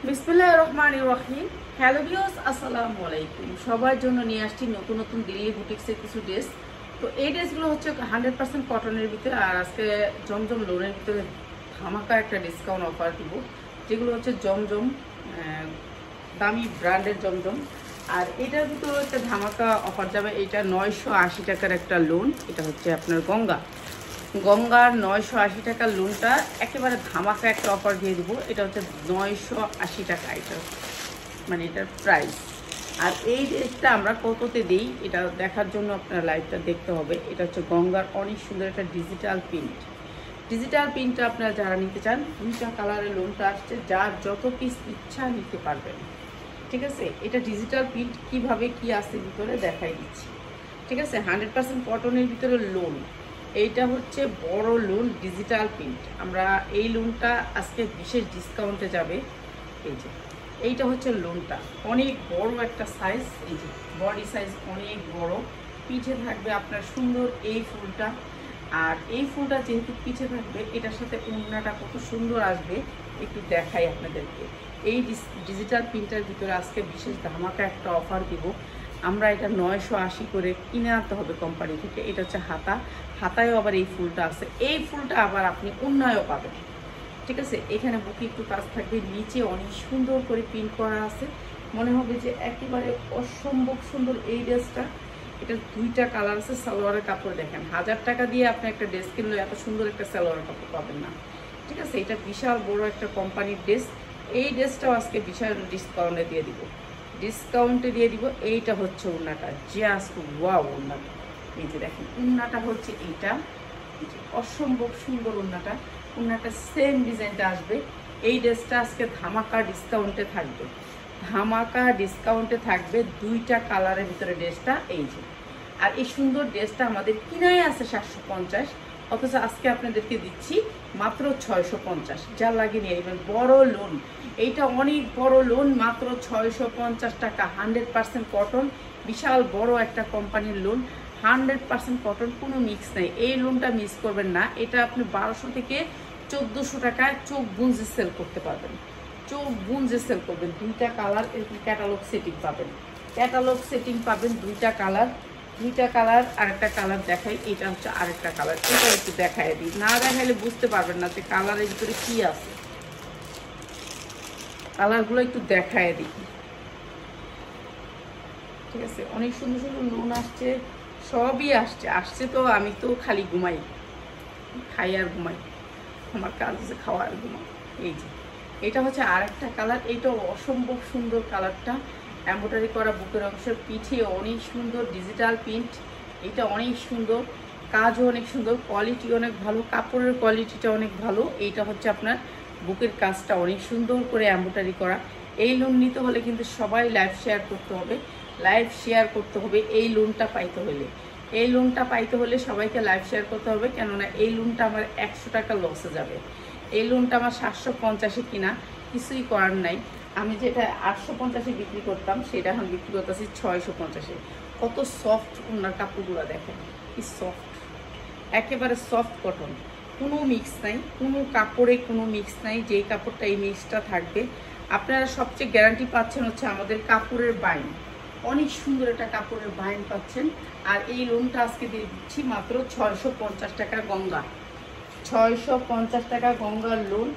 বিসমিল্লাহির রহমানির রহিম। Hello viewers, আসসালামু আলাইকুম। সবার জন্য নিয়ে আসছি নতুন নতুন দিল্লি বুটিক্সের কিছু ড্রেস। তো এই ড্রেসগুলো হচ্ছে 100% কটনের ভিতরে, আর আজকে জমজম লোনের ভিতরে ধামাকা একটা ডিসকাউন্ট অফার দিব, যেগুলো হচ্ছে জমজম দামি ব্র্যান্ডের জমজম। আর এটার ভিতরে একটা ধামাকা অফার যাবে। এটা 980 টাকার একটা লোন। এটা হচ্ছে আপনার গঙ্গার 980 টাকার লোনটা একেবারে ধামাকা একটা অফার দিয়ে দিব। এটা হচ্ছে 980 টাকা, এটা মানে এটার প্রাইস। আর এই ড্রেসটা আমরা কততে দিই এটা দেখার জন্য আপনার লাইভটা দেখতে হবে। এটা হচ্ছে গঙ্গার অনেক সুন্দর একটা ডিজিটাল প্রিন্টটা আপনারা যারা নিতে চান, 2টা কালারের লোনটা আসছে, যার যত পিস ইচ্ছা নিতে পারবেন। ঠিক আছে, এটা ডিজিটাল প্রিন্ট কিভাবে কি আসছে ভিতরে দেখাই দিচ্ছি। ঠিক আছে, 100% কটনের ভিতরে লোন। এইটা হচ্ছে বড় লোন ডিজিটাল প্রিন্ট। আমরা এই লোনটা আজকে বিশেষ ডিসকাউন্টে যাবে। এই যে এইটা হচ্ছে লোনটা, অনেক বড় একটা সাইজ। এই যে বডি সাইজ অনেক বড়, পিঠে থাকবে আপনার সুন্দর এই ফুলটা। আর এই ফুলটা যেহেতু পিঠে থাকবে, এটার সাথে ওড়নাটা কত সুন্দর আসবে একটু দেখাই আপনাদেরকে। এই ডিজিটাল প্রিন্টের ভিতরে আজকে বিশেষ ধামাকা একটা অফার দিব আমরা। এটা 980 করে কিনে আনতে হবে কোম্পানি থেকে। এটা হচ্ছে হাতায়ও আবার এই ফুলটা আছে। এই ফুলটা আবার আপনি ওড়নায়ও পাবেন। ঠিক আছে, এখানে বুকে একটু কাজ থাকবে, নিচে অনেক সুন্দর করে প্রিন্ট করা আছে। মনে হবে যে একেবারে অসম্ভব সুন্দর এই ড্রেসটা। এটা 2টা কালার আছে। সালোয়ারের কাপড় দেখেন, 1000 টাকা দিয়ে আপনি একটা ড্রেস কিনলে এত সুন্দর একটা সালোয়ারের কাপড় পাবেন না। ঠিক আছে, এটা বিশাল বড় একটা কোম্পানির ড্রেস। এই ড্রেসটাও আজকে বিশাল ডিসকাউন্টে দিয়ে দিব। এইটা হচ্ছে ওড়নাটা, জাস্ট ওয়াও ওড়নাটা। এই যে দেখেন ওড়নাটা হচ্ছে এইটা, অসম্ভব সুন্দর ওড়নাটা সেম ডিজাইনটা আসবে। এই ড্রেসটা আজকে ধামাকা ডিসকাউন্টে থাকবে 2টা কালারের ভিতরে ড্রেসটা। এই যে, আর এই সুন্দর ড্রেসটা আমাদের কিনাই আছে 750, অথচ আজকে আপনাদেরকে দিচ্ছি মাত্র 650। যা লাগে নিয়ে নেবেন। বড় লোন, এইটা অনেক বড় লোন, মাত্র 650 টাকা। 100% কটন, বিশাল বড় একটা কোম্পানির লোন। 100% কটন, কোনো মিক্স নেই। এই লোনটা মিস করবেন না। এটা আপনি 1200 থেকে 1400 টাকায় চোখ বুঞ্জে সেল করতে পারবেন। 2টা কালার, এরকম ক্যাটালগ সেটিং পাবেন 2টা কালার। আরেকটা কালার দেখাই, এটা হচ্ছে আরেকটা কালার। এটা একটু দেখাই দিই, না দেখাইলে বুঝতে পারবেন না যে কালারের ভিতরে কি আছে। কালারগুলো একটু দেখাই দিই। ঠিক আছে, অনেক সুন্দর সুন্দর লোন আসছে, সবই আসছে। তো আমি তো খালি খাই আর ঘুমাই, আমার কাজ হচ্ছে খাওয়া আর ঘুমাই। এই যে এটা হচ্ছে আরেকটা কালার। এইটাও অসম্ভব সুন্দর কালারটা, এমব্রয়ডারি করা বুকের অংশের, পিঠে অনেক সুন্দর ডিজিটাল প্রিন্ট। এটা অনেক সুন্দর, কাজও অনেক সুন্দর, কোয়ালিটি অনেক ভালো, কাপড়ের কোয়ালিটিটা অনেক ভালো। এইটা হচ্ছে আপনার বুকের কাজটা অনেক সুন্দর করে এমব্রয়ডারি করা। এই লোন নিতে হলে কিন্তু সবাই লাইভ শেয়ার করতে হবে। এই লোনটা পাইতে হলে সবাইকে লাইভ শেয়ার করতে হবে, কেননা এই লোনটা আমার 100 টাকা লসে যাবে। এই লোনটা আমার 750-এ কিনা, কিছুই করার নাই। আমি যেটা 850-এ বিক্রি করতাম, সেটা এখন বিক্রি করতেছি 650-এ। কত সফট ওনার কাপড়গুলো দেখেন, কি সফট, একেবারে সফট কটন, কোনো মিক্স নাই, কোনো কাপড়ে কোনো মিক্স নাই। যেই কাপড়টা এই মিক্সটা থাকবে, আপনারা সবচেয়ে গ্যারান্টি পাচ্ছেন হচ্ছে আমাদের কাপড়ের বাইন। অনেক সুন্দর একটা কাপড়ের বাইন পাচ্ছেন। আর এই লোনটা আজকে দিয়ে দিচ্ছি মাত্র 650 টাকা। 650 টাকা গঙ্গার লোন,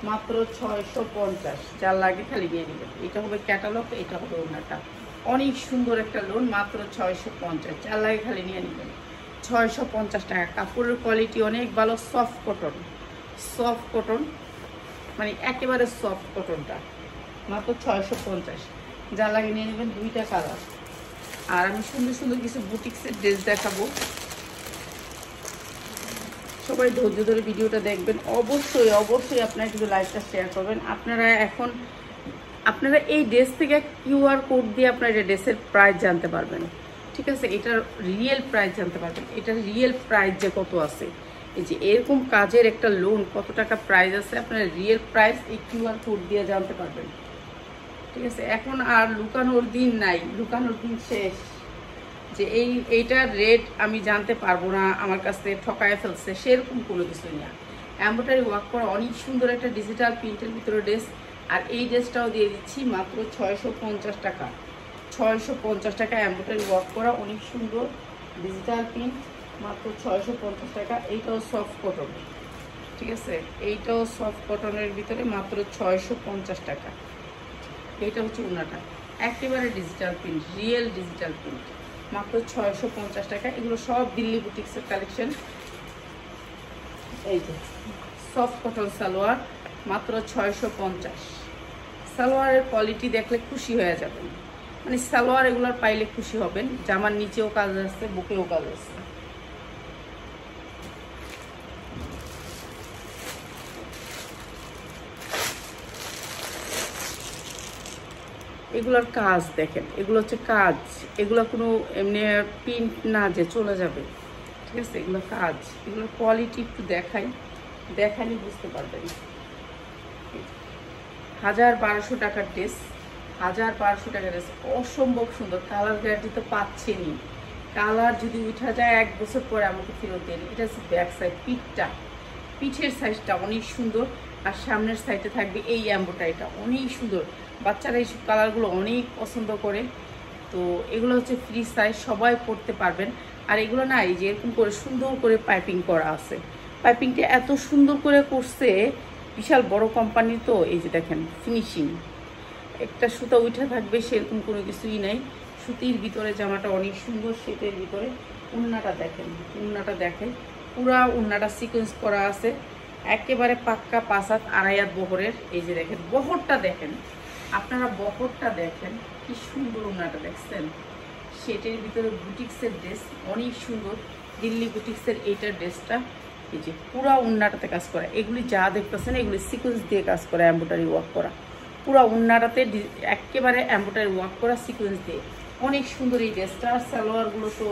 মাত্র 650। যার লাগে খালি নিয়ে নেবেন। এটা হবে ক্যাটালগ, এটা হবে ওনাটা। অনেক সুন্দর একটা লোন, মাত্র 650। যার লাগে খালি নিয়ে নেবেন। 650 টাকা। কাপড়ের কোয়ালিটি অনেক ভালো, সফট কটন, মানে একেবারে সফট কটনটা, মাত্র 650। যার লাগে নিয়ে নেবেন। 2টা কালার। আর আমি সুন্দর সুন্দর কিছু বুটিক্সের ড্রেস দেখাবো, সবাই ধৈর্য ধরে ভিডিওটা দেখবেন। অবশ্যই আপনারা কিন্তু লাইভটা শেয়ার করবেন। আপনারা এই ড্রেস থেকে QR কোড দিয়ে আপনারা এটা ড্রেসের প্রাইস জানতে পারবেন। ঠিক আছে, এটার রিয়েল প্রাইস জানতে পারবেন। এটার রিয়েল প্রাইস যে কত আছে, এই যে এরকম কাজের একটা লোন কত টাকা প্রাইস আছে, আপনারা রিয়েল প্রাইস এই QR কোড দিয়ে জানতে পারবেন। ঠিক আছে, এখন আর লুকানোর দিন নাই, লুকানোর দিন শেষ। যে এইটার রেট আমি জানতে পারবো না, আমার কাছ থেকে ঠকায় ফেলছে, সেরকম কোনো কিছু না। এমব্রয়ডারি ওয়ার্ক করা অনেক সুন্দর একটা ডিজিটাল প্রিন্টের ভিতরে ড্রেস। আর এই ড্রেসটাও দিয়ে দিচ্ছি মাত্র 650 টাকা। 650 টাকা, এমব্রয়ডারি ওয়ার্ক করা, অনেক সুন্দর ডিজিটাল প্রিন্ট, মাত্র 650 টাকা। এইটাও সফট কটন, ঠিক আছে, এইটাও সফট কটনের ভিতরে মাত্র 650 টাকা। এইটা হচ্ছে উনাটা, একেবারে digital print, real digital print, মাত্র 650 টাকা। এগুলো সব দিল্লি বুটিক্সের কালেকশন। এই যে সফট কটন সালোয়ার, মাত্র 650। সালোয়ারের কোয়ালিটি দেখলে খুশি হয়ে যাবেন, মানে সালোয়ার এগুলোর পাইলে খুশি হবেন। জামার নিচেও কাজ আছে, বুকেও কাজ আছে। এগুলোর কাজ দেখেন, এগুলো হচ্ছে কাজ, এগুলো কোনো এমনি প্রিন্ট না যে চলে যাবে, ঠিক আছে, এগুলো কাজ। এগুলোর কোয়ালিটি একটু দেখালে বুঝতে পারবেন। 1200 টাকার ড্রেস, 1200 টাকার ড্রেস, অসম্ভব সুন্দর। কালার গ্যারান্টি তো পাচ্ছেনই, কালার যদি উঠা যায় 1 বছর পরে আমাকে ফেরত দেন। এটা হচ্ছে ব্যাক সাইড, পিঠের সাইজটা অনেক সুন্দর, আর সামনের সাইডে থাকবে এই এমব্রয়ডারিটা, অনেক সুন্দর। বাচ্চারা এইসব কালারগুলো অনেক পছন্দ করে। তো এগুলো হচ্ছে ফ্রি সাইজ, সবাই পরতে পারবেন। আর এগুলো না, এই যে এরকম করে সুন্দর করে পাইপিং করা আছে, পাইপিংটা এত সুন্দর করে করছে, বিশাল বড় কোম্পানি। তো এই যে দেখেন ফিনিশিং, একটা সুতা উঠে থাকবে সেরকম কোনো কিছুই নাই। সুতির ভিতরে জামাটা অনেক সুন্দর, সেটের ভিতরে। উন্নাটা দেখেন, উন্নাটা দেখেন, পুরা উন্নাটা সিকোয়েন্স করা আছে, একেবারে পাক্কা 5 হাত 2.5 হাত বহরের। এই যে দেখেন বহরটা দেখেন, আপনারা বহরটা দেখেন, কি সুন্দর উন্নাটা দেখছেন। সেটের ভিতরে বুটিক্সের ড্রেস, অনেক সুন্দর দিল্লি বুটিক্সের এইটার ড্রেসটা। এই যে পুরা উন্নাটাতে কাজ করা, এগুলি যা দেখতেছেন এগুলি সিকোয়েন্স দিয়ে কাজ করা, এমব্রয়ডারি ওয়ার্ক করা, পুরা উন্নাটাতে একেবারে এমব্রয়ডারি ওয়ার্ক করা সিকোয়েন্স দিয়ে, অনেক সুন্দর এই ড্রেসটা। আর সালোয়ারগুলো তো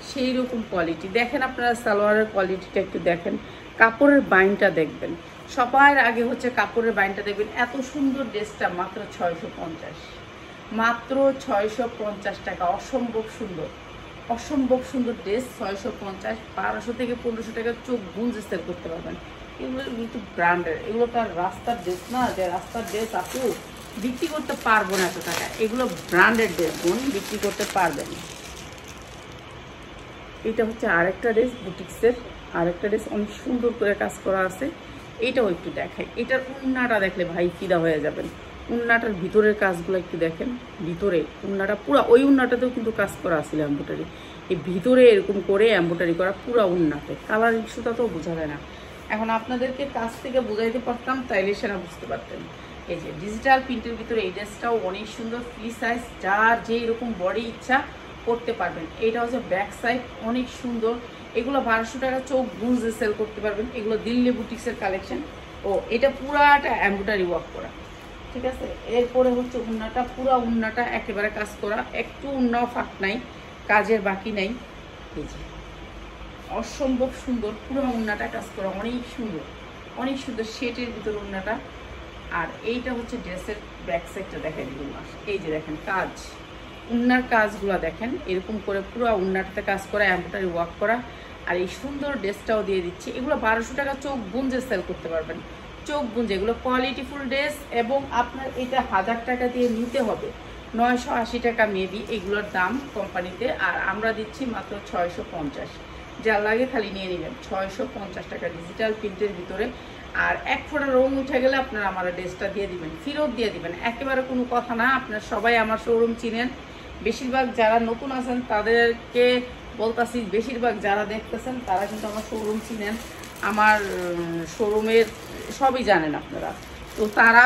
সেই রকম কোয়ালিটি। দেখেন আপনারা সালোয়ারের কোয়ালিটিটা একটু দেখেন, কাপড়ের বাইনটা দেখবেন, সবার আগে হচ্ছে কাপড়ের বাইনটা দেখবেন। এত সুন্দর ড্রেসটা মাত্র 650, মাত্র 650 টাকা। অসম্ভব সুন্দর, অসম্ভব সুন্দর ড্রেস, 650। 1200 থেকে 1500 টাকা চোখ গুঞ্জে সেল করতে পারবেন। এগুলো কিন্তু ব্র্যান্ডের, এগুলো তো আর রাস্তার ড্রেস না যে রাস্তার ড্রেস আপু বিক্রি করতে পারবো না এত টাকা। এগুলো ব্র্যান্ডেড ড্রেস, বোন বিক্রি করতে পারবেন। এটা হচ্ছে আরেকটা ড্রেস বুটিক্সের, আরেকটা ড্রেস অনেক সুন্দর করে কাজ করা আছে। এইটাও একটু দেখাই, এটার উন্নাটা দেখলে ভাই ফিদা হয়ে যাবেন। উন্নাটার ভিতরের কাজগুলো একটু দেখেন, ভিতরে উন্নাটা পুরা, ওই উন্নাটাতেও কিন্তু কাজ করা আছিল এমব্রয়ডারি, এই ভিতরে এরকম করে এমব্রয়ডারি করা পুরা উন্নাতে। কালার ইস্যুটা তো বোঝা যায় না, এখন আপনাদেরকে কাছ থেকে বোঝাইতে পারতাম তাইলে সেটা বুঝতে পারতেন। এই যে ডিজিটাল প্রিন্টের ভিতরে এই ড্রেসটাও অনেক সুন্দর, ফ্রি সাইজ, যার যে এরকম বডি ইচ্ছা করতে পারবেন। এইটা হচ্ছে ব্যাক সাইড, অনেক সুন্দর। এগুলো 1200 টাকা চোখ গুঁজে সেল করতে পারবেন। এগুলো দিল্লি বুটিক্সের কালেকশন। ও এটা পুরাটা এমব্রয়ডারি ওয়ার্ক করা, ঠিক আছে। এরপরে হচ্ছে উন্নাটা, পুরা উন্নাটা একেবারে কাজ করা, একটু উন্নাও ফাঁক নাই, কাজের বাকি নাই। এই যে অসম্ভব সুন্দর, পুরো উন্নাটা কাজ করা, অনেক সুন্দর, অনেক সুন্দর সেটের ভিতর উন্নাটা। আর এইটা হচ্ছে ড্রেসের ব্যাক সাইডটা দেখেন, এই যে দেখেন কাজ, উন্নার কাজগুলো দেখেন, এরকম করে পুরো উন্নাটাতে কাজ করা, এমব্রয়ডারি ওয়ার্ক করা। আর এই সুন্দর ড্রেসটাও দিয়ে দিচ্ছি। এগুলো 1200 টাকা চোখ গুঞ্জে সেল করতে পারবেন, চোখ গুঞ্জে। এগুলো কোয়ালিটিফুল ড্রেস, এবং আপনার এটা 1000 টাকা দিয়ে নিতে হবে, 980 টাকা মেবি এগুলোর দাম কোম্পানিতে। আর আমরা দিচ্ছি মাত্র 650, যা লাগে খালি নিয়ে নেবেন। 650 টাকা ডিজিটাল প্রিন্টের ভিতরে। আর 1 ফোঁটা রং উঠে গেলে আপনারা আমার ড্রেসটা দিয়ে দিবেন, ফেরত দিয়ে দিবেন, একেবারে কোনো কথা না। আপনারা সবাই আমার শোরুম চিনেন, বেশিরভাগ যারা নতুন আছেন তাদেরকে বলতাছি, বেশিরভাগ যারা দেখতেছেন তারা কিন্তু আমার শোরুম চিনেন, আমার শোরুমের সবই জানেন আপনারা। তো তারা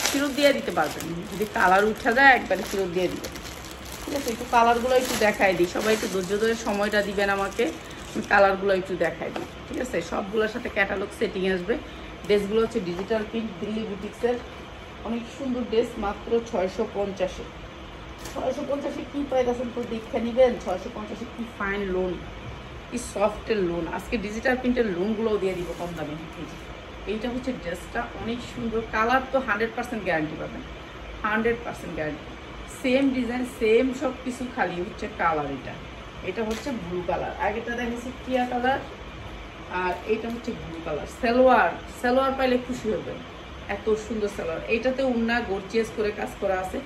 ফেরত দিয়ে দিতে পারবেন, যদি কালার উঠা যায় একবারে ফেরত দিয়ে দিবেন, ঠিক আছে। একটু কালারগুলো একটু দেখাই দিই, সবাই একটু ধৈর্য ধরে সময়টা দিবেন আমাকে, আমি কালারগুলো একটু দেখাই দিই, ঠিক আছে। সবগুলোর সাথে ক্যাটালগ সেটিং আসবে। ড্রেসগুলো হচ্ছে ডিজিটাল প্রিন্ট, দিল্লি বুটিক্সের, অনেক সুন্দর ড্রেস, মাত্র 650-এ। 650-এ কি পাইতেছেন তো দেখে নেবেন। 650-এ কি ফাইন লোন, কি সফটের লোন। আজকে ডিজিটাল প্রিন্টের লোনগুলোও দিয়ে দিব কম দামে। এইটা হচ্ছে ড্রেসটা, অনেক সুন্দর। কালার তো 100% গ্যারান্টি পাবেন, 100% গ্যারান্টি। সেম ডিজাইন, সেম সব কিছু, খালি হচ্ছে কালার। এটা হচ্ছে ব্লু কালার, আগেটা দেখেছি টিয়া কালার, আর এইটা হচ্ছে ব্লু কালার। সালোয়ার পাইলে খুশি হবে, এত সুন্দর সালোয়ার। এইটাতে উন্না গর্জিয়াস করে কাজ করা আছে,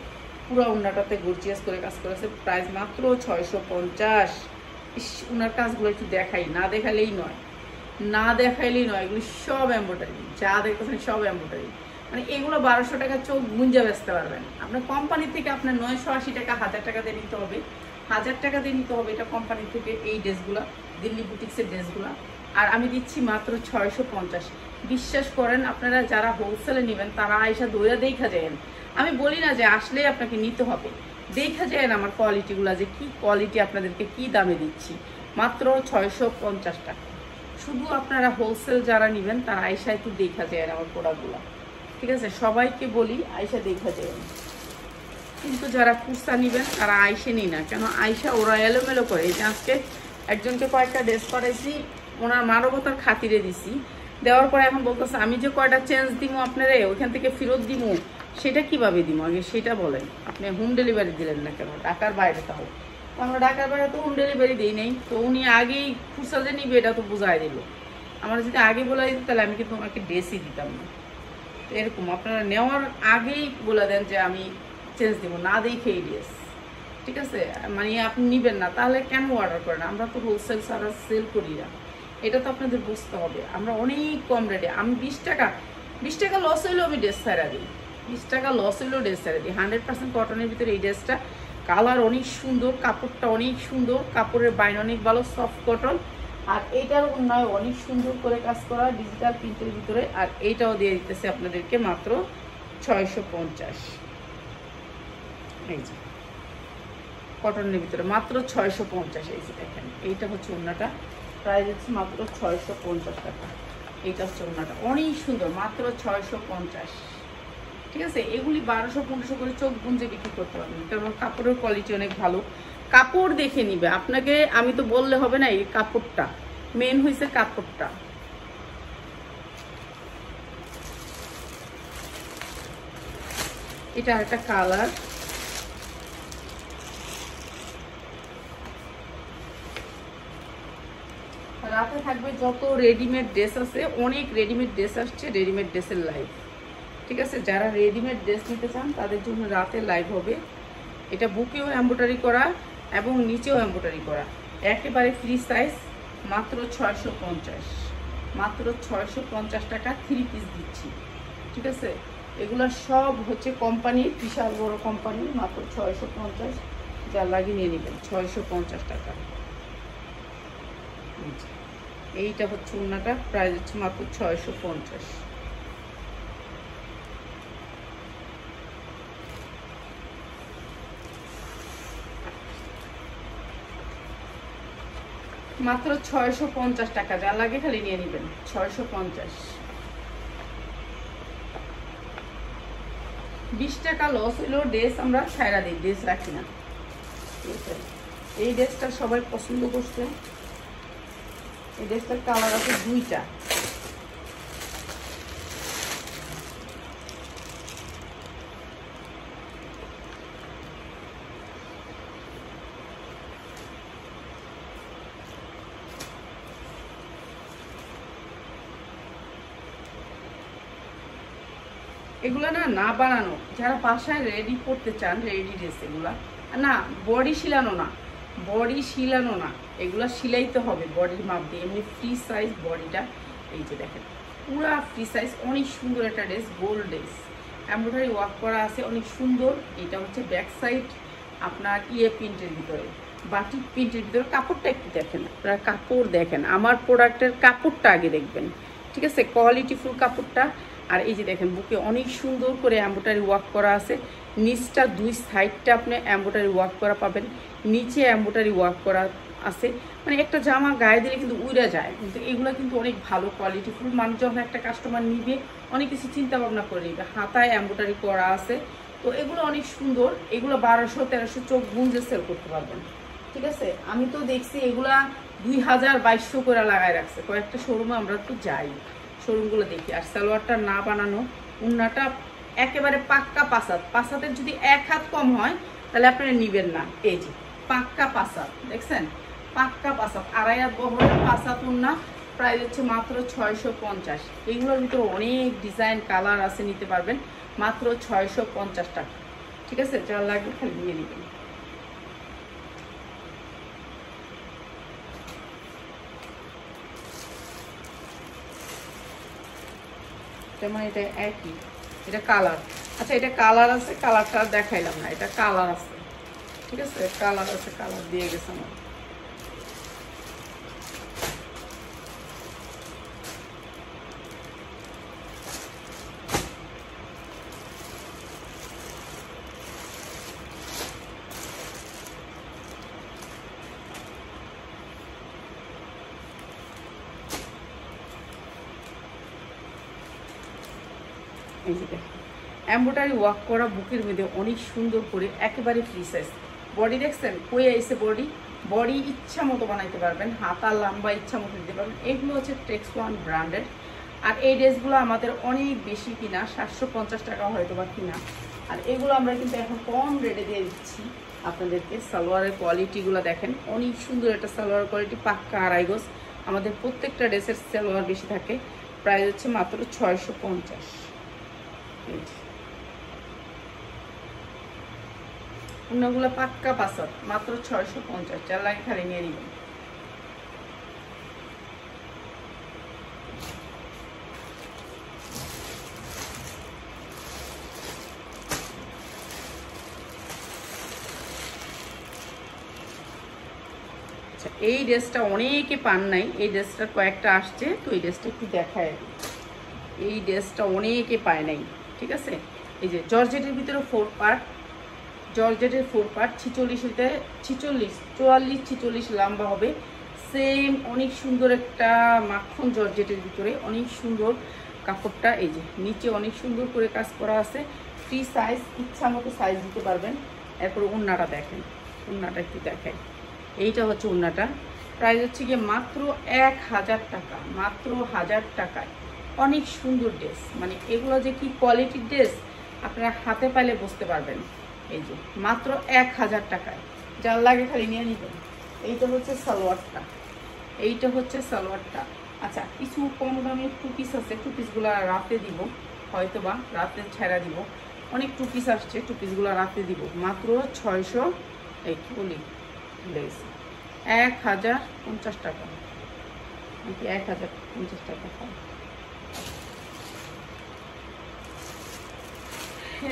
পুরো উন্নাটাতে গর্জিয়াস করে কাজ করা আছে। প্রাইস মাত্র 650। উনার কাজগুলো একটু দেখাই, না দেখালেই নয়, না দেখাইলেই নয়। এগুলো সব এমব্রয়ডারি, যা দেখতেছেন সব এমব্রয়ডারি। মানে এগুলো 1200 টাকা চোখ গুঞ্জা বেচতে পারবেন। আপনার কোম্পানি থেকে আপনার 980 টাকা 1000 টাকা দিয়ে নিতে হবে, 1000 টাকা দিয়ে নিতে হবে এটা কোম্পানি থেকে। এই ড্রেসগুলো দিল্লি বুটিক্সের ড্রেসগুলো, আর আমি দিচ্ছি মাত্র 650। বিশ্বাস করেন, আপনারা যারা হোলসেলে নেবেন তারা আয়সা দইয়া দেখা যায়। আমি বলি না যে আসলেই আপনাকে নিতে হবে, দেখা যায় আমার কোয়ালিটিগুলো যে কি কোয়ালিটি আপনাদেরকে কি দামে দিচ্ছি। মাত্র 650 টাকা। শুধু আপনারা হোলসেল যারা নেবেন তারা আয়সা একটু দেখা যায় আমার প্রোডাক্টগুলো, ঠিক আছে? সবাইকে বলি আয়সা দেখা যায়, কিন্তু যারা খুচরা নেবেন তারা আয়সে নিই না। কেন আয়সা ওরা এলোমেলো করে। এই যে আজকে একজনকে কয়েকটা ড্রেস করাইছি, ওনার মানবতার খাতিরে দিছি, দেওয়ার পরে এখন বলতেছে আমি যে কয়টা চেঞ্জ দিব আপনারে ওইখান থেকে ফেরত দিব, সেটা কিভাবে দিব আগে সেটা বলেন। আপনি হোম ডেলিভারি দিলেন না কেন? ঢাকার বাইরে তাও। আমরা ঢাকার বাইরে তো হোম ডেলিভারি দিই নেই, তো উনি আগেই খুচরা যে নিবে এটা তো বোঝাই দিল। আমার যদি আগে বলে দিত তাহলে আমি কিন্তু ওনাকে ড্রেসই দিতাম না। তো এরকম আপনারা নেওয়ার আগেই বলে দেন যে আমি চেঞ্জ দিব, না দেখেই ড্রেস, ঠিক আছে? মানে আপনি নিবেন না তাহলে কেন অর্ডার করেন? আমরা তো হোলসেল সারা সেল করি না, এটা তো আপনাদের বুঝতে হবে। আমরা অনেক কম রেটে, আমি 20 টাকা লস হইলেও আমি ড্রেস ছাড়া দিই, 20 টাকা লস হইলেও ড্রেস ছাড়া দিই। 100% কটনের ভিতরে এই ড্রেসটা, কালার অনেক সুন্দর, কাপড়টা অনেক সুন্দর, কাপড়ের বাইন অনেক ভালো, সফট কটন। আর এইটার উন্নয় অনেক সুন্দর করে কাজ করা ডিজিটাল প্রিন্টের ভিতরে। আর এইটাও দিয়ে দিতেছে আপনাদেরকে মাত্র 650। এই যে কটনের ভিতরে মাত্র 650। এই যে দেখেন, এইটা হচ্ছে ওড়নাটা, প্রাইস হচ্ছে মাত্র 650 টাকা। এইটা হচ্ছে ওড়নাটা, অনেক সুন্দর, মাত্র 650, ঠিক আছে? এগুলি 1200-1500 করে চোখ গুঞ্জে বিক্রি করতে পারবেন, কারণ কাপড়ের কোয়ালিটি অনেক ভালো। কাপড় দেখে নিবে, আপনাকে আমি তো বললে হবে না। এই কাপড়টা মেন হয়েছে, কাপড়টা। এটা একটা কালার, রাতে থাকবে যত রেডিমেড ড্রেস আছে, অনেক রেডিমেড ড্রেস আসছে, রেডিমেড ড্রেসের লাইভ, ঠিক আছে? যারা রেডিমেড ড্রেস নিতে চান তাদের জন্য রাতে লাইভ হবে। এটা বুকেও এমব্রয়ডারি করা এবং নিচেও এমব্রয়ডারি করা, একেবারে ফ্রি সাইজ, মাত্র 650। মাত্র 650 টাকা 3 পিস দিচ্ছি, ঠিক আছে? এগুলো সব হচ্ছে কোম্পানির, বিশাল বড় কোম্পানি, মাত্র 650। যা লাগিয়ে নিয়ে নেবেন 650 টাকা। এইটা হচ্ছে ওড়নাটা, প্রাইস হচ্ছে মাত্র 650। মাত্র 650 টাকা, যা লাগে খালি নিয়ে নেবেন 650। 20 টাকা লস হইলেও ড্রেস আমরা ছাইরা দিই, ড্রেস রাখি না, ঠিক আছে? এই ড্রেসটা সবাই পছন্দ করছে। এই ড্রেসটার কালার আছে 2টা। এগুলা না বানানো, যারা বাসায় রেডি করতে চান, রেডি ড্রেস এগুলা না, বডি শিলানো না, বডি শিলানো না, এগুলা শিলাইতে হবে বডির মাপ দিয়ে। এমনি ফ্রি সাইজ বডিটা, এই যে দেখেন পুরা ফ্রি সাইজ, অনেক সুন্দর একটা dress, gold dress, embroidery work করা আছে, অনেক সুন্দর। এটা হচ্ছে ব্যাক সাইড আপনার প্রিন্টের ভিতরে, বাটিক প্রিন্টের ভিতরে। কাপড়টা একটু দেখেন, আপনারা কাপড় দেখেন, আমার প্রোডাক্টের কাপড়টা আগে দেখবেন, ঠিক আছে? কোয়ালিটিফুল কাপড়টা। আর এই যে দেখেন বুকে অনেক সুন্দর করে এমব্রয়ডারি ওয়ার্ক করা আছে, নিচটা 2 সাইডটা আপনি এমব্রয়ডারি ওয়ার্ক করা পাবেন, নিচে এমব্রয়ডারি ওয়ার্ক করা আছে। মানে একটা জামা গায়ে দিলে কিন্তু উড়ে যায়, কিন্তু এগুলো কিন্তু অনেক ভালো কোয়ালিটিফুল। মানুষ যখন একটা কাস্টমার নিবে অনেক কিছু চিন্তা ভাবনা করে নিবে, হাতায় এমব্রয়ডারি করা আছে, তো এগুলো অনেক সুন্দর। এগুলো 1200-1300 চোখ গুঞ্জে সেল করতে পারবেন, ঠিক আছে? আমি তো দেখছি এগুলা 2000-2200 করে লাগায় রাখছে কয়েকটা শোরুমে, আমরা তো যাই, শোরুমগুলো দেখি। আর সালোয়ারটা না বানানো, উন্নাটা একেবারে পাক্কা পাসাত, পাসাতের যদি 1 হাত কম হয় তাহলে আপনারা নিবেন না। এই যে পাক্কা পাসাত, দেখছেন? পাক্কা পাসাত, 2.5 হাত বহরের পাসাত উন্না, প্রাইস হচ্ছে মাত্র 650। এগুলোর ভিতরে অনেক ডিজাইন কালার আছে, নিতে পারবেন মাত্র 650 টাকা। ঠিক আছে, যার লাগবে খালি নিয়ে নেবেন। যেমন এটা একই, এটা কালার। আচ্ছা, এটা কালার আছে, কালারটা দেখাইলাম না, এটা কালার আছে। ঠিক আছে, কালার আছে, কালার দিয়ে গেছে আমার। এই যে দেখেন, এমব্রয়ডারি ওয়ার্ক করা বুকের মধ্যে অনেক সুন্দর করে, একেবারে ফ্রি সাইজ। বডি দেখছেন কই আইছে, বডি বডি ইচ্ছা মতো বানাইতে পারবেন, হাতা লম্বা ইচ্ছা মতো দিতে পারবেন। এগুলো হচ্ছে টেক্সওয়ান ব্র্যান্ডের। আর এই ড্রেসগুলো আমাদের অনেক বেশি কিনা, 750 টাকা হয়তো বা কিনা। আর এগুলো আমরা কিন্তু এখন কম রেটে দিয়ে দিচ্ছি আপনাদেরকে। সালোয়ারের কোয়ালিটিগুলো দেখেন, অনেক সুন্দর একটা সালোয়ার কোয়ালিটি, পাক্কা আড়াই গজ। আমাদের প্রত্যেকটা ড্রেসের সালোয়ার বেশি থাকে। প্রাইস হচ্ছে মাত্র 650। অন্যগুলো পাক্কা পাসার, মাত্র 650। যার লাগে খালি নিয়ে নেবেন। আচ্ছা, এই ড্রেসটা অনেকে পান নাই, এই ড্রেসটা কয়েকটা আসছে, তো এই ড্রেসটা একটু দেখায়। এই ড্রেসটা অনেকে পায় নাই। ঠিক আছে, এই যে জর্জেটের ভিতরে 4 পার্ট, জর্জেটের 4 পার্ট, 46 44 46 লম্বা হবে। সেম অনেক সুন্দর একটা মাখন জর্জেটের ভিতরে, অনেক সুন্দর কাপড়টা। এই যে নিচে অনেক সুন্দর করে কাজ করা আছে, ফ্রি সাইজ, ইচ্ছা মতো সাইজ দিতে পারবেন। এরপর ওড়নাটা দেখেন, ওড়নাটা একটু দেখাই। এইটা হচ্ছে ওড়নাটা, প্রাইস হচ্ছে গিয়ে মাত্র 1000 টাকা, মাত্র 1000 টাকায়। অনেক সুন্দর ড্রেস, মানে এগুলো যে কি কোয়ালিটির ড্রেস আপনারা হাতে পাইলে বুঝতে পারবেন। এই যে মাত্র 1000 টাকায়, যার লাগে খালি নিয়ে নেবেন। এইটা হচ্ছে সালোয়ারটা, এইটা হচ্ছে সালোয়ারটা। আচ্ছা, কিছু কম দামি টু পিস আছে, টু পিসগুলো রাতে দিব, হয়তো বা রাতে ছেড়া দিব। অনেক টু পিস আসছে, টু পিসগুলো রাতে দিব। মাত্র 600, এই কি বলি, 1050 টাকা, নাকি 1050 টাকা।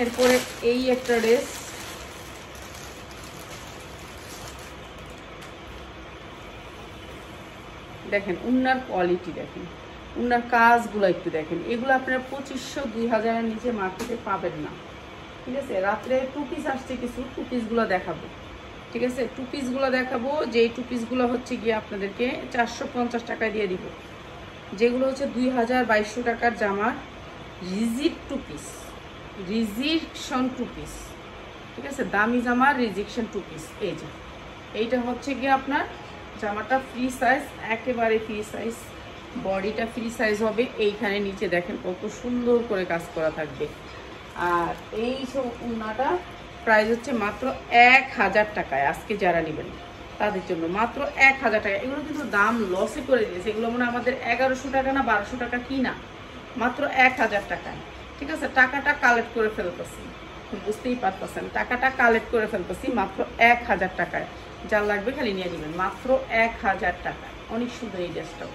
এরপরে এই একটা ড্রেস, দেখেন উন্নার কোয়ালিটি, দেখেন উন্নার কাজগুলো একটু দেখেন। এগুলো আপনারা 2500 2000-এর নিচে মার্কেটে পাবেন না। ঠিক আছে, রাত্রে টু পিস আসছে কিছু, টু পিসগুলো দেখাবো। ঠিক আছে, টু পিসগুলো দেখাবো, যেই টু পিসগুলো হচ্ছে গিয়ে আপনাদেরকে 450 টাকায় দিয়ে দিব। যেগুলো হচ্ছে 2200 টাকার জামা, রিজিড টু পিস, রিজিকশন টু পিস। ঠিক আছে, দামি জামা রিজেকশন টু পিস। এই যে এইটা হচ্ছে গিয়ে আপনার জামাটা ফ্রি সাইজ, একেবারে ফ্রি সাইজ, বডিটা ফ্রি সাইজ হবে। এইখানে নিচে দেখেন কত সুন্দর করে কাজ করা থাকবে। আর এই সব উন্নাটা প্রাইস হচ্ছে মাত্র 1000 টাকায়। আজকে যারা নেবেন তাদের জন্য মাত্র 1000 টাকা। এগুলো কিন্তু দাম লসে করে দিয়েছে, এগুলো মানে আমাদের 1100 টাকা না 1200 টাকা কিনা, মাত্র 1000 টাকায়। ঠিক আছে, টাকাটা কালেক্ট করে ফেলতেছি, বুঝতেই পারতেছেন, টাকাটা কালেক্ট করে ফেলতেছি মাত্র 1000 টাকায়। যার লাগবে খালি নিয়ে নেবেন, মাত্র 1000 টাকায়। অনেক সুন্দর এই ড্রেসটাও,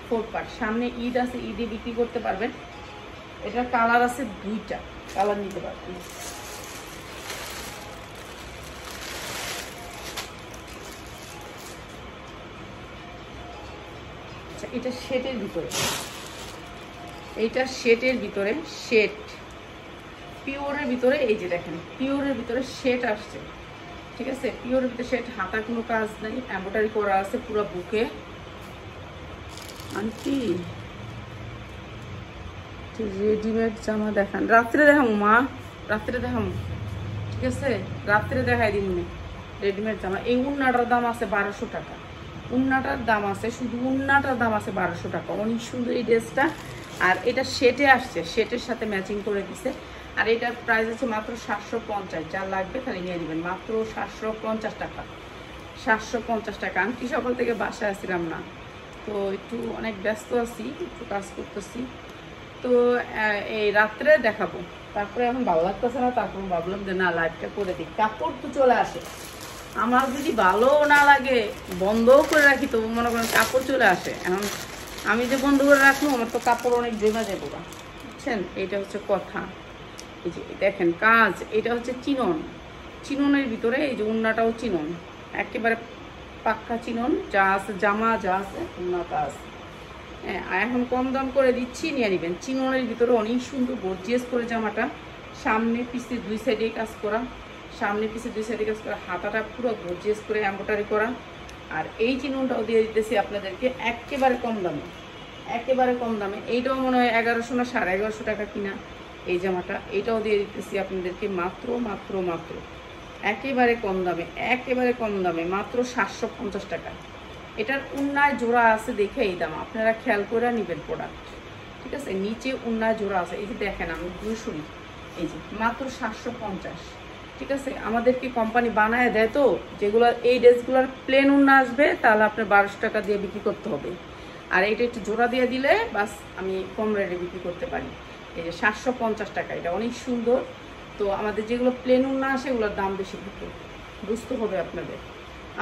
4 পার্ট। সামনে ঈদ আছে, ঈদে বিক্রি করতে পারবেন। এটার কালার আছে 2টা, কালার নিতে পারবেন। আচ্ছা, এটা শেটের ভিতরে, এইটা শেটের ভিতরে, শেট পিওরের ভিতরে। এই যে দেখেন পিওরের ভিতরে শেট আসছে। ঠিক আছে, পিওরের ভিতরে শেট, হাতা কোনো কাজ নেই, এমব্রয়ডারি করা আছে পুরো বুকে। আন্টি রেডিমেড জামা দেখান, রাত্রে দেখাম মা, রাত্রে দেখাম। ঠিক আছে, রাত্রে দেখাই দিন রেডিমেড জামা। এই উন্নাটার দাম আছে 1200 টাকা, উন্নাটার দাম আছে, শুধু উন্নাটার দাম আছে 1200 টাকা। অনেক সুন্দর এই ড্রেসটা। আর এটা শেটে আসছে, শেটের সাথে ম্যাচিং করে দিছে। আর এটার প্রাইস আছে মাত্র 750। যার লাগবে খালি নিয়ে নেবেন, মাত্র 750 টাকা, 750 টাকা। আমি কি সকাল থেকে বাসায় আসছিলাম না, তো একটু অনেক ব্যস্ত আছি, একটু কাজ করতেছি। তো এই রাত্রে দেখাবো, তারপরে এখন ভালো লাগতেছে না, তারপর ভাবলাম যে না লাইভটা করে দিই। কাপড় তো চলে আসে, আমার যদি ভালো না লাগে বন্ধও করে রাখি, তবু মনে করেন কাপড় চলে আসে। এখন আমি যে বন্ধ করে রাখবো, আমার তো কাপড় অনেক জমা যাবো, বুঝছেন? এটা হচ্ছে কথা। এই যে দেখেন কাজ, এটা হচ্ছে চিনন, চিননের ভিতরে এই যে উন্নাটাও চিনন, একেবারে পাক্কা চিনন, যা আছে জামা যা আছে উন্নাটা আছে। হ্যাঁ, এখন কম দাম করে দিচ্ছি, নিয়ে নেবেন। চিননের ভিতরে অনেক সুন্দর গর্জিয়াস করে জামাটা, সামনে পিছে দুই সাইডে কাজ করা, সামনে পিছে দুই সাইডে কাজ করা, হাতাটা পুরো গর্জিয়াস করে এমব্রয়ডারি করা। আর এই চিননটাও দিয়ে দিতেছি আপনাদেরকে একেবারে কম দামে, একেবারে কম দামে। এইটাও মনে হয় 1100 না 1150 টাকা কিনা এই জামাটা, এইটাও দিয়ে দিতেছি আপনাদেরকে মাত্র মাত্র মাত্র একেবারে কম দামে, একেবারে কম দামে, মাত্র 750 টাকা। এটার উন্নায় জোড়া আছে দেখে এই দাম, আপনারা খেয়াল করে নেবেন প্রোডাক্ট, ঠিক আছে? নিচে উন্নায় জোড়া আছে, এই যে দেখেন আমি দুশোই, এই যে মাত্র 750, ঠিক আছে? আমাদেরকে কোম্পানি বানায় দেয়, তো যেগুলো এই ড্রেসগুলোর প্লেন উন্না আসবে তাহলে আপনার 1200 টাকা দিয়ে বিক্রি করতে হবে, আর এইটা একটু জোড়া দিয়ে দিলে বাস আমি কম রেটে বিক্রি করতে পারি। এই যে 750 টাকা, এটা অনেক সুন্দর। তো আমাদের যেগুলো প্লেন উন্না আসে এগুলোর দাম বেশি থাকে, বুঝতে হবে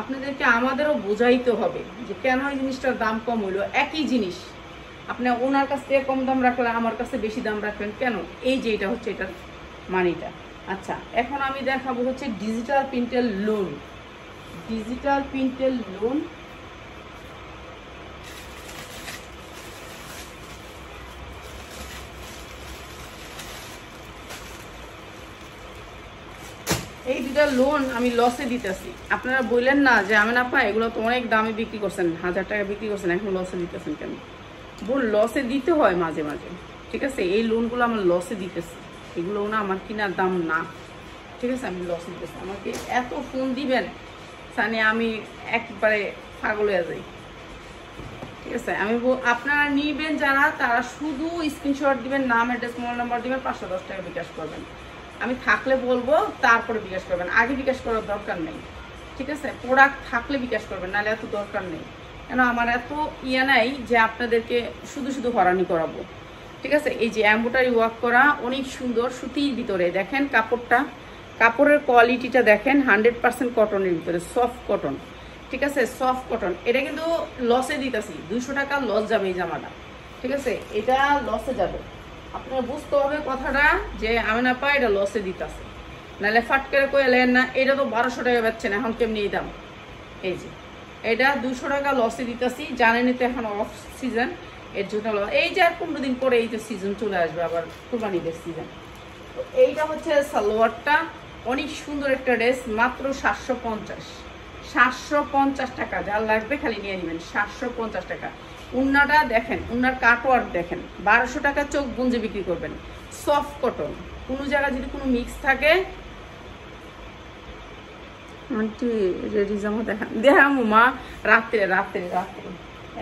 আপনাদেরকে আমাদেরও বোঝাইতে হবে যে কেন এই জিনিসটার দাম কম হইলো। একই জিনিস আপনি ওনার কাছ থেকে কম দাম রাখলে আমার কাছে বেশি দাম রাখবেন কেন? এই যে এটা হচ্ছে এটার মানিটা। আচ্ছা, এখন আমি দেখাবো হচ্ছে ডিজিটাল প্রিন্টের লোন, ডিজিটাল প্রিন্টের লোন। এই দুটা লোন আমি লসে দিতেছি, আপনারা বললেন না যে আমি না পাই, এগুলো তো অনেক দামে বিক্রি করছেন, 1000 টাকা বিক্রি করছেন, এখন লসে দিতেছেন কেন? বল লসে দিতে হয় মাঝে মাঝে, ঠিক আছে? এই লোনগুলো আমার লসে দিতেছি, এগুলো না আমার কিনার দাম না, ঠিক আছে? আমি লসে দিতেছি, আমাকে এত ফোন দিবেন সানি আমি একবারে পাগল হয়ে যাই, ঠিক আছে? আমি আপনারা নিবেন যারা, তারা শুধু স্ক্রিনশট দিবেন, নাম অ্যাড্রেস মোবাইল নাম্বার দিবেন, 510 টাকা বিকাশ করবেন। আমি থাকলে বলবো, তারপরে বিকাশ করবেন, আগে বিকাশ করার দরকার নেই, ঠিক আছে? প্রোডাক্ট থাকলে বিকাশ করবেন, নাহলে এত দরকার নেই। কেন আমার এত ইয়ে নাই যে আপনাদেরকে শুধু শুধু হরানি করাবো, ঠিক আছে? এই যে এমব্রয়ডারি ওয়ার্ক করা অনেক সুন্দর সুতির ভিতরে, দেখেন কাপড়টা, কাপড়ের কোয়ালিটিটা দেখেন, 100% কটনের ভিতরে, সফট কটন, ঠিক আছে? Soft cotton. এটা কিন্তু লসে দিতেছি, 200 টাকা লস যাবে এই জামাটা, ঠিক আছে? এটা লসে যাবে, আপনার বুঝতে হবে কথাটা যে আমি না পাই এটা লসে দিতেছে, নাহলে ফাট করে কইলেন না এটা তো 1200 টাকা বেচছেন, এখন কেমনি এই দাম? এই যে এটা 200 টাকা লসে দিতেছি, জানেনই তো এখন অফ সিজন, এর জন্য এই যে আর 15 দিন পরে এই তো সিজন চলে আসবে, আবার কুরবানিদের সিজন। তো এইটা হচ্ছে সালোয়ারটা, অনেক সুন্দর একটা ড্রেস, মাত্র 750, 750 টাকা। যার লাগবে খালি নিয়ে নেবেন, 750 টাকা। উন্নাটা দেখেন, উন্নার কাটওয়ার্ক দেখেন, 1200 টাকা চোখ গুঞ্জে বিক্রি করবেন, সফট কটন। কোনো জায়গায় যদি কোনো মিক্স থাকে, আন্টি রেডি জামা দেখামো মা, রাত্রে রাত্রে রাত্রে,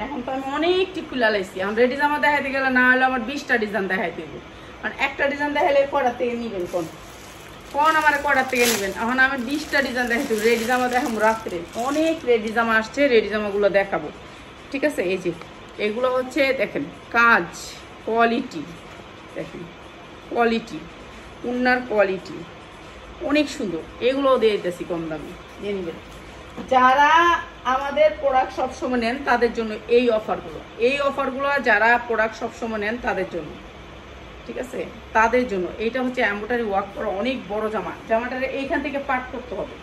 এখন তো আমি অনেক টিকুলা লাইছি, এখন রেডি জামা দেখাইতে গেলে না হলে আমার 20টা ডিজাইন দেখাইতে হবে, কারণ একটা ডিজাইন দেখাইলে কটা থেকে নিবেন, কোন আমার কটার থেকে নেবেন? এখন আমি 20টা ডিজাইন দেখাইতে, রেডি জামা দেখাবো রাত্রে, অনেক রেডি জামা আসছে, রেডি জামাগুলো দেখাবো, ঠিক আছে? এই যে এগুলো হচ্ছে দেখেন কাজ, কোয়ালিটি দেখেন, কোয়ালিটি, উন্নার কোয়ালিটি অনেক সুন্দর, এগুলোও দিয়ে দিতেছি কম দামে, দিয়ে নেবেন। যারা আমাদের প্রোডাক্ট সবসময় নেন তাদের জন্য এই অফারগুলো, এই অফারগুলো যারা প্রোডাক্ট সবসময় নেন তাদের জন্য, ঠিক আছে? তাদের জন্য। এইটা হচ্ছে এমব্রয়ডারি ওয়ার্ক করা অনেক বড় জামা, জামাটার এইখান থেকে পার্ট করতে হবে,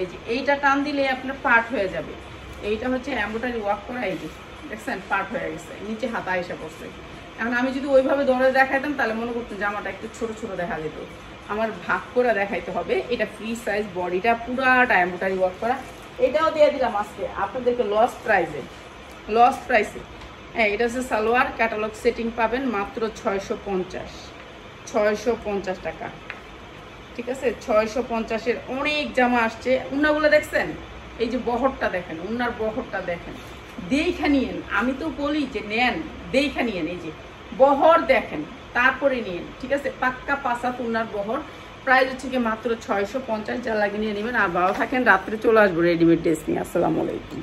এই যে এইটা টান দিলে আপনার পার্ট হয়ে যাবে। এইটা হচ্ছে এমব্রয়ডারি ওয়ার্ক করা, এই যে দেখছেন পার্ট হয়ে গেছে, নিচে হাতা এসে পড়ছে। এখন আমি যদি ওইভাবে ধরে দেখাইতাম তাহলে মনে করতেন জামাটা একটু ছোট ছোট দেখা যেত, আমার ভাগ করে দেখাইতে হবে। এটা ফ্রি সাইজ, বডিটা পুরাটা এমব্রয়ডারি ওয়ার্ক করা। এটাও দিয়ে দিলাম আজকে আপনাদেরকে লস প্রাইসে, লস প্রাইসে। হ্যাঁ, এটা হচ্ছে সালোয়ার, ক্যাটালগ সেটিং পাবেন মাত্র 650 টাকা, ঠিক আছে? 650-এর অনেক জামা আসছে। উন্নাগুলো দেখছেন, এই যে বহরটা দেখেন, উন্নার বহরটা দেখেন, দেখে নিয়েন। আমি তো বলি যে নেন, দেখে নিয়েন, এই যে বহর দেখেন, তারপরে নিয়েন, ঠিক আছে? পাক্কা 5 হাত উন্নার বহর, প্রাইস হচ্ছে কি মাত্র 650, যা লাগে নিয়ে নেবেন। আর ভালো থাকেন, রাত্রে চলে আসবো রেডিমেড ড্রেস নিয়ে। আসসালামু আলাইকুম।